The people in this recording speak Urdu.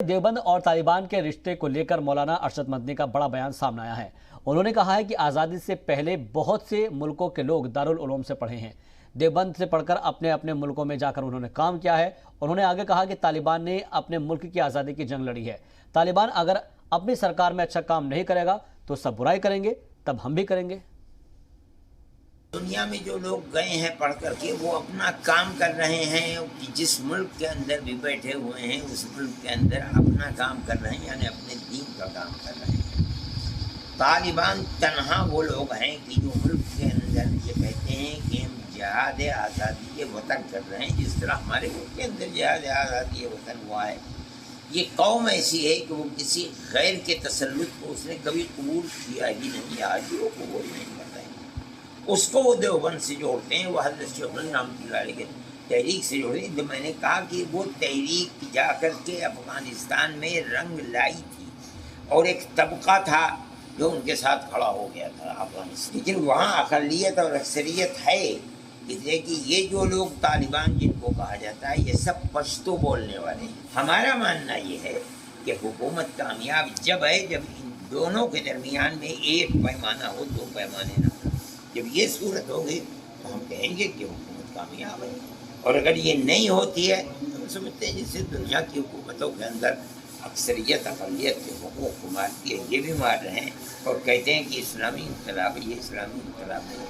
دیوبند اور طالبان کے رشتے کو لے کر مولانا ارشد مدنی کا بڑا بیان سامنے آیا ہے۔ انہوں نے کہا ہے کہ آزادی سے پہلے بہت سے ملکوں کے لوگ دارالعلوم سے پڑھے ہیں، دیوبند سے پڑھ کر اپنے اپنے ملکوں میں جا کر انہوں نے کام کیا ہے۔ انہوں نے آگے کہا کہ طالبان نے اپنے ملک کی آزادی کی جنگ لڑی ہے، طالبان اگر اپنی سرکار میں اچھا کام نہیں کرے گا تو سب برائی کریں گے، تب ہم بھی کریں گے۔ دنیا میں جو لوگ گئے ہیں پڑھ کر کے وہ اپنا کام کر رہے ہیں، جس ملک کے اندر بھی بیٹھے ہوئے ہیں اس ملک کے اندر اپنا کام کر رہے ہیں، یعنی اپنے دین کا کام کر رہے ہیں۔ طالبان تنہا وہ لوگ ہیں کہ جو ملک کے اندر یہ کہتے ہیں کہ ہم جہاد آزادی وطن کر رہے ہیں، جس طرح ہمارے ملک کے اندر جہاد آزادی وطن ہوا ہے۔ یہ قوم ایسی ہے کہ وہ کسی غیر کے تسلط کو اس نے کبھی قبول کیا ہی نہیں، آج بھی وہ قبول نہیں کر رہے ہیں۔ اس کو وہ دیوبند سے جوڑتے ہیں، وہ حضرت شیخ الہند رحمۃ اللہ علیہ کے تحریک سے جوڑتے ہیں۔ جو میں نے کہا کہ وہ تحریک جا کر کے افغانستان میں رنگ لائی تھی، اور ایک طبقہ تھا جو ان کے ساتھ کھڑا ہو گیا تھا افغانستان، لیکن وہاں اقلیت اور اکثریت ہے، اس لیے کہ یہ جو لوگ طالبان جن کو کہا جاتا ہے یہ سب پشتو بولنے والے ہیں۔ ہمارا ماننا یہ ہے کہ حکومت کامیاب جب ہے جب ان دونوں کے درمیان میں ایک پیمانہ ہو، دو پیمانے نہ ہو۔ جب یہ صورت ہوگی تو ہم کہیں گے کہ حکومت کامیاب ہے، اور اگر یہ نہیں ہوتی ہے تو ہم سمجھتے ہیں جیسے دنیا کی حکومتوں کے اندر اکثریت اقلیت کے حقوق کو مارتی ہے، یہ بھی مار رہے ہیں اور کہتے ہیں کہ اسلامی انقلاب ہے، یہ اسلامی انقلاب نہیں۔